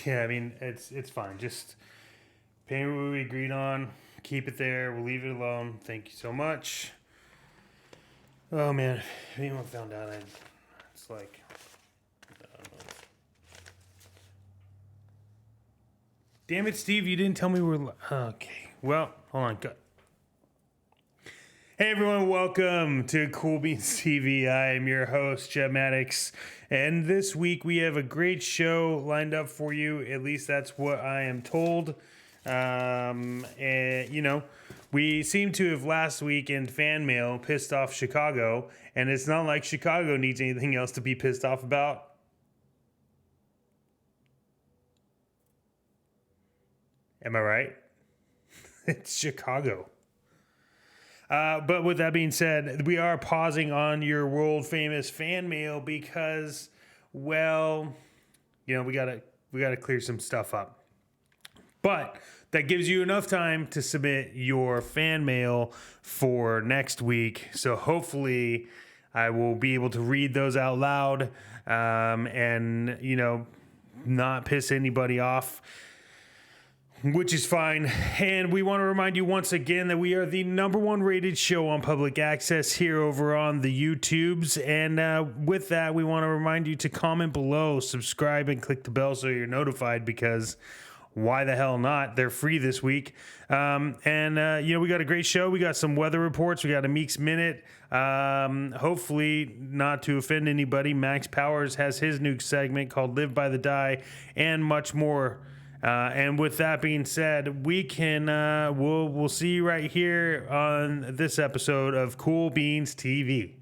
Yeah, I mean, it's fine. Just pay what we agreed on. Keep it there. We'll leave it alone. Thank you so much. Oh, man. If anyone found out, it's like... I don't know. Damn it, Steve. You didn't tell me we're... Okay. Well, hold on. Go. Hey everyone, welcome to Cool Beans TV. I am your host, Jeb Maddox, and this week we have a great show lined up for you. At least that's what I am told. And we seem to have last week in fan mail pissed off Chicago, and it's not like Chicago needs anything else to be pissed off about. Am I right? It's Chicago. But with that being said, we are pausing on your world famous fan mail because, well, we gotta clear some stuff up. But that gives you enough time to submit your fan mail for next week. So hopefully I will be able to read those out loud, and not piss anybody off. Which is fine. And we want to remind you once again that we are the #1 rated show on public access here over on the YouTubes. And with that, we want to remind you to comment below, subscribe, and click the bell so you're notified, because why the hell not? They're free this week. We got a great show. We got some weather reports. We got a Meeks Minute. Hopefully, not to offend anybody, Max Powers has his new segment called Live by the Die, and much more. And with that being said, we can we'll see you right here on this episode of Cool Beans TV.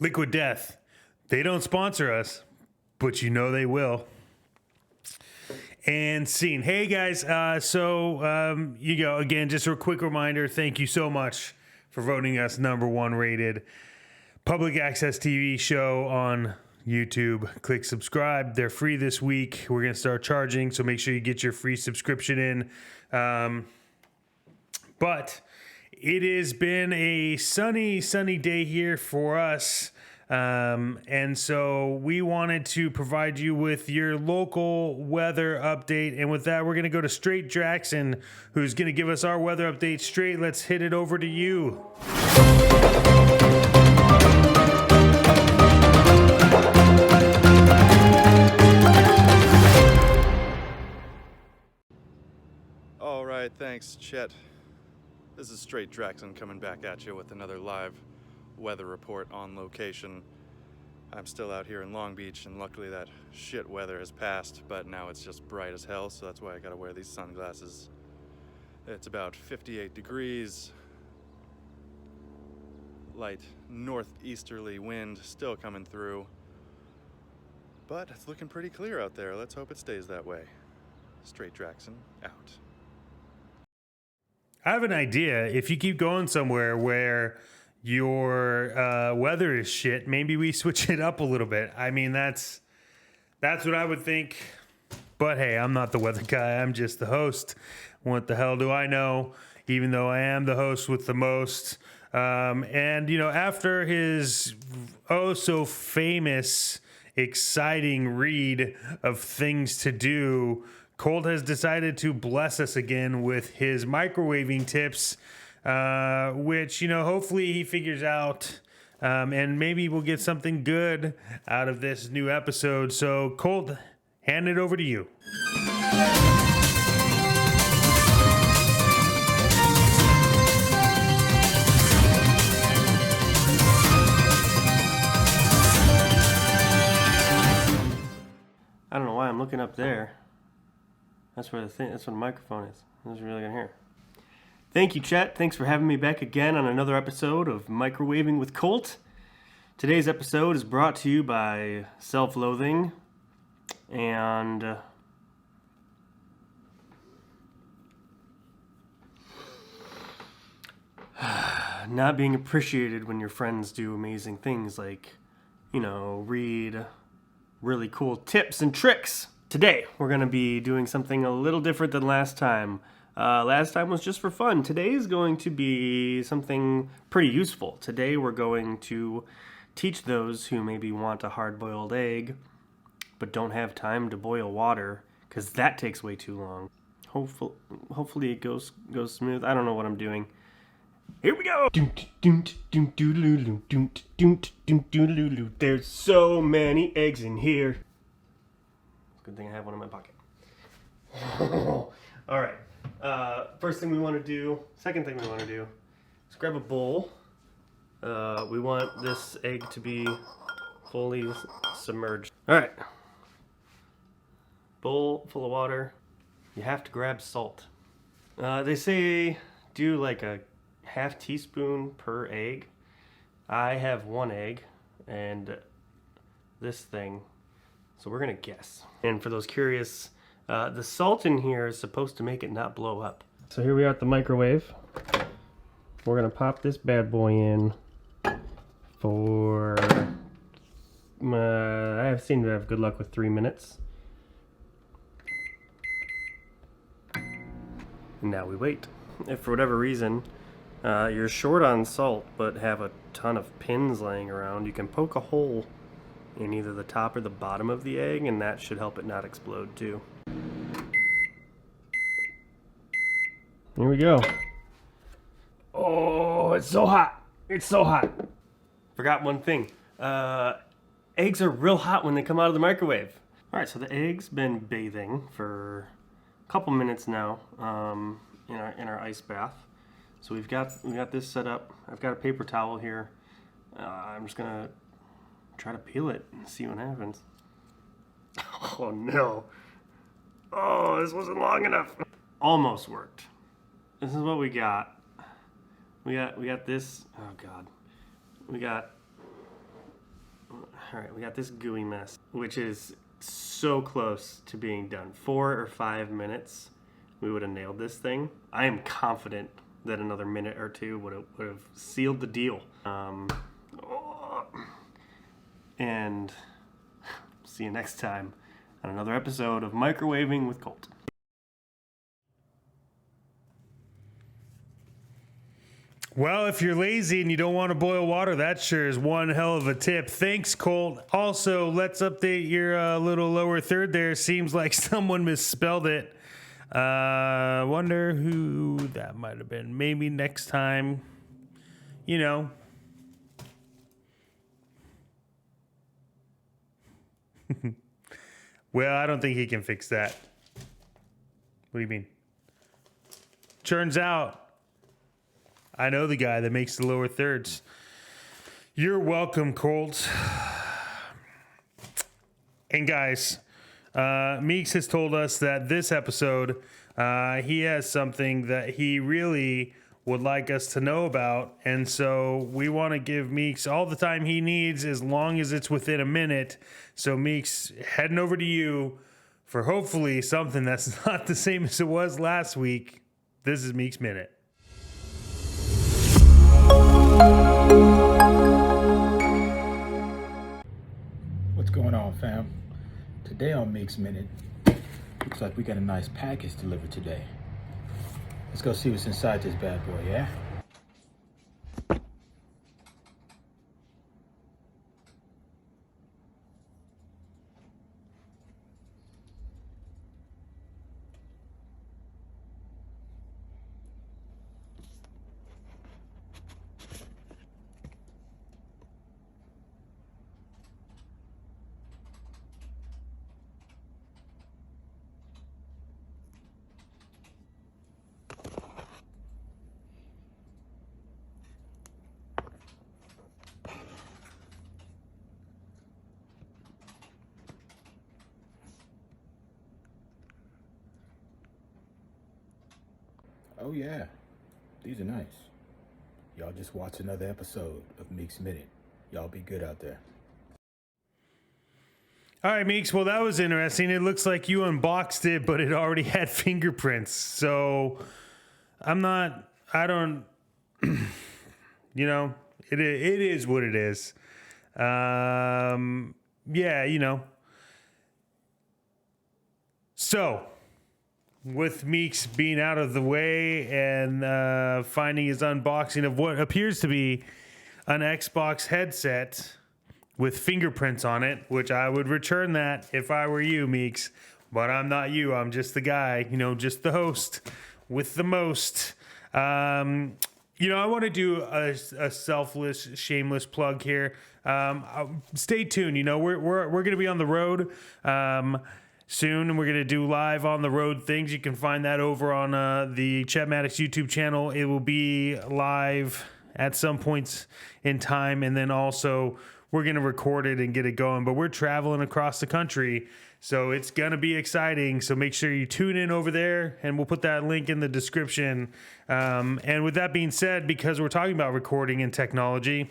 Liquid Death. They don't sponsor us, but they will. And scene. Hey guys, again, just a quick reminder, thank you so much for voting us #1 rated public access TV show on YouTube. Click subscribe. They're free this week. We're going to start charging, so make sure you get your free subscription in. But it has been a sunny day here for us. And so we wanted to provide you with your local weather update. And with that, we're going to go to Straight Jackson, who's going to give us our weather update. Straight, let's hit it over to you. All right, thanks, Chet. This is Straight Jackson coming back at you with another live weather report on location. I'm still out here in Long Beach, and luckily that shit weather has passed, but now it's just bright as hell, so that's why I gotta wear these sunglasses. It's about 58 degrees. Light northeasterly wind still coming through. But it's looking pretty clear out there. Let's hope it stays that way. Straight Jackson, out. I have an idea. If you keep going somewhere where your weather is shit, maybe we switch it up a little bit. I mean, that's what I would think. But hey, I'm not the weather guy. I'm just the host. What the hell do I know? Even though I am the host with the most. After his so famous, exciting read of things to do, Colt has decided to bless us again with his microwaving tips, which, hopefully he figures out, and maybe we'll get something good out of this new episode. So, Colt, hand it over to you. I don't know why I'm looking up there. That's where the microphone is. I was really gonna hear. Thank you, Chet. Thanks for having me back again on another episode of Microwaving with Colt. Today's episode is brought to you by self-loathing and not being appreciated when your friends do amazing things like, read really cool tips and tricks. Today, we're going to be doing something a little different than last time. Last time was just for fun. Today is going to be something pretty useful. Today, we're going to teach those who maybe want a hard-boiled egg but don't have time to boil water because that takes way too long. Hopefully it goes smooth. I don't know what I'm doing. Here we go! There's so many eggs in here. Good thing I have one in my pocket. All right. Second thing we want to do is grab a bowl. We want this egg to be fully submerged. All right. Bowl full of water. You have to grab salt. They say do like a half teaspoon per egg. I have one egg and this thing, so we're gonna guess. And for those curious, the salt in here is supposed to make it not blow up. So here we are at the microwave. We're gonna pop this bad boy in for, I have seemed to have good luck with 3 minutes. And now we wait. If for whatever reason you're short on salt but have a ton of pins laying around, you can poke a hole in either the top or the bottom of the egg, and that should help it not explode too. Here we go. Oh, it's so hot. It's so hot. Forgot one thing. Eggs are real hot when they come out of the microwave. All right, so the egg's been bathing for a couple minutes now in our ice bath. So we've got this set up. I've got a paper towel here. I'm just gonna try to peel it and see what happens. Oh no. Oh, this wasn't long enough. Almost worked. This is what we got. We got this. Oh god. We got this gooey mess, which is so close to being done. 4 or 5 minutes, we would have nailed this thing. I am confident that another minute or two would have sealed the deal. And see you next time on another episode of Microwaving with Colt. Well, if you're lazy and you don't want to boil water, that sure is one hell of a tip. Thanks, Colt. Also, let's update your little lower third there. Seems like someone misspelled it. Wonder who that might have been. Maybe next time, Well, I don't think he can fix that. What do you mean? Turns out, I know the guy that makes the lower thirds. You're welcome, Colt. And guys, Meeks has told us that this episode, he has something that he really would like us to know about. And so we want to give Meeks all the time he needs, as long as it's within a minute. So Meeks, heading over to you for hopefully something that's not the same as it was last week. This is Meeks Minute. What's going on, fam? Today on Meeks Minute, looks like we got a nice package delivered today. Let's go see what's inside this bad boy, yeah? Oh yeah, these are nice. Y'all just watched another episode of Meeks Minute. Y'all be good out there. All right, Meeks. Well, that was interesting. It looks like you unboxed it, but it already had fingerprints. So I don't, you know, it is what it is. Yeah, you know. So with Meeks being out of the way and finding his unboxing of what appears to be an Xbox headset with fingerprints on it, which I would return that if I were you, Meeks. But I'm not you. I'm just the guy, you know, just the host with the most. You know, I want to do a selfless, shameless plug here. Stay tuned. You know, we're going to be on the road soon, and we're going to do live on the road things. You can find that over on the Chatmatics YouTube channel. It will be live at some points in time, and then also we're going to record it and get it going. But we're traveling across the country, so it's going to be exciting. So make sure you tune in over there, and we'll put that link in the description. And with that being said, because we're talking about recording and technology,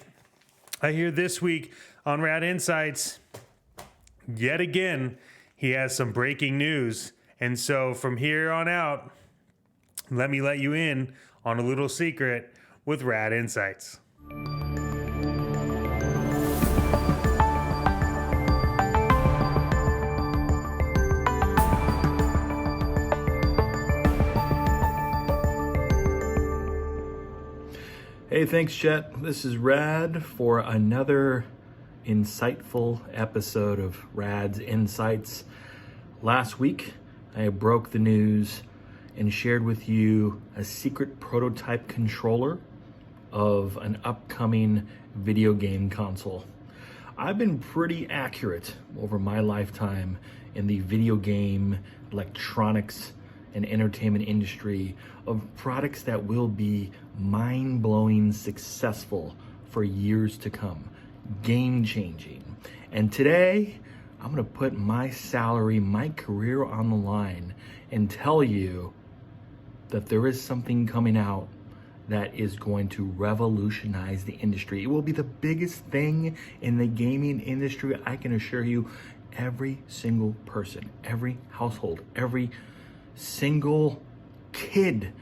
I hear this week on Rad Insights, yet again, he has some breaking news. And so from here on out, let me let you in on a little secret with Rad Insights. Hey, thanks, Chet. This is Rad for another insightful episode of Rad's Insights. Last week, I broke the news and shared with you a secret prototype controller of an upcoming video game console. I've been pretty accurate over my lifetime in the video game, electronics, and entertainment industry of products that will be mind-blowing successful for years to come, game-changing. And today, I'm gonna put my salary, my career on the line and tell you that there is something coming out that is going to revolutionize the industry. It will be the biggest thing in the gaming industry. I can assure you, every single person, every household, every single kid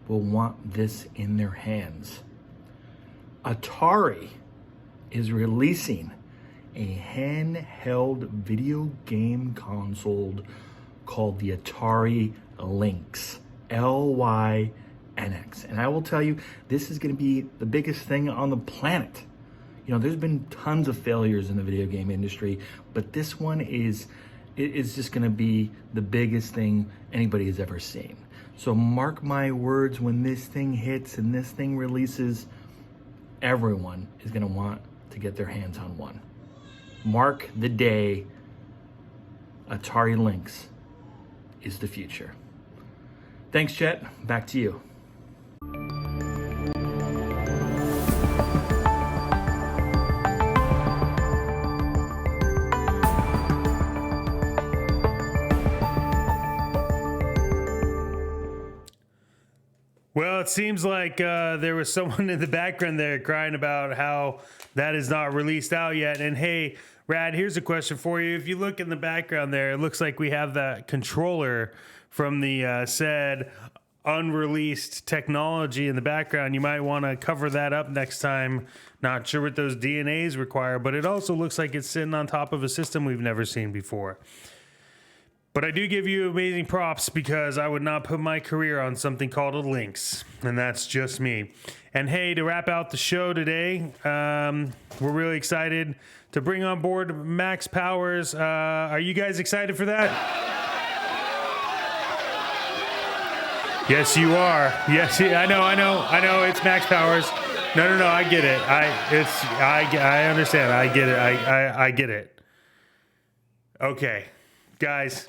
will want this in their hands. Atari is releasing a handheld video game console called the Atari Lynx, Lynx. And I will tell you, this is going to be the biggest thing on the planet. You know, there's been tons of failures in the video game industry, but this one is just going to be the biggest thing anybody has ever seen. So mark my words, when this thing hits and this thing releases, everyone is going to want to get their hands on one. Mark the day. Atari Lynx is the future. Thanks, Chet. Back to you. Well, it seems like there was someone in the background there crying about how that is not released out yet. And hey, Rad, here's a question for you. If you look in the background there, it looks like we have that controller from the said unreleased technology in the background. You might want to cover that up next time. Not sure what those DNAs require, but it also looks like it's sitting on top of a system we've never seen before. But I do give you amazing props because I would not put my career on something called a Lynx, and that's just me. And hey, to wrap out the show today, we're really excited to bring on board Max Powers. Are you guys excited for that? Yes, you are. Yes, I know. It's Max Powers. No. I get it. I understand. I get it. I get it. Okay, guys.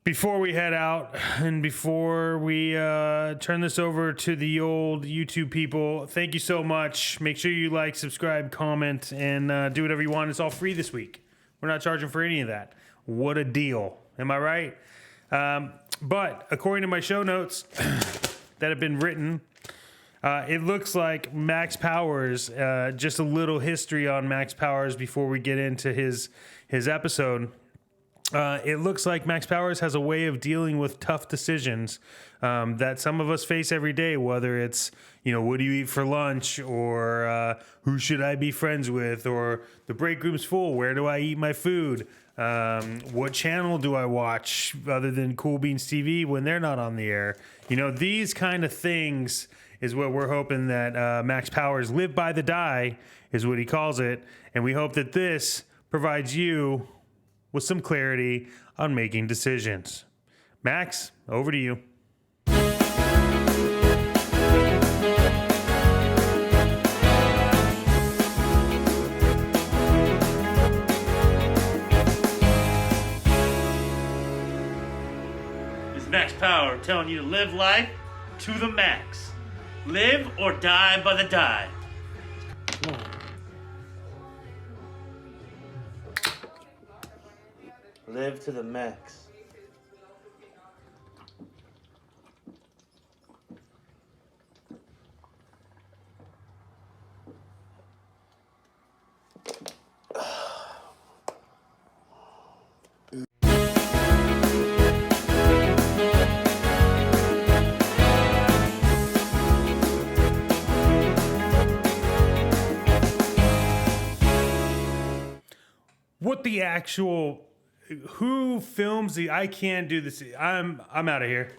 Before we head out and before we turn this over to the old YouTube people, thank you so much. Make sure you like, subscribe, comment, and do whatever you want. It's all free this week. We're not charging for any of that. What a deal. Am I right? But according to my show notes that have been written, It looks like Max Powers, just a little history on Max Powers before we get into his episode. It looks like Max Powers has a way of dealing with tough decisions that some of us face every day, whether it's, what do you eat for lunch, or who should I be friends with, or the break room's full, where do I eat my food, what channel do I watch other than Cool Beans TV when they're not on the air. These kind of things is what we're hoping that Max Powers Live by the Die is what he calls it. And we hope that this provides you with some clarity on making decisions. Max, over to you. This is Max Power telling you to live life to the max. Live or die by the die. Live to the max. What the actual... Who films the... I can't do this. I'm out of here.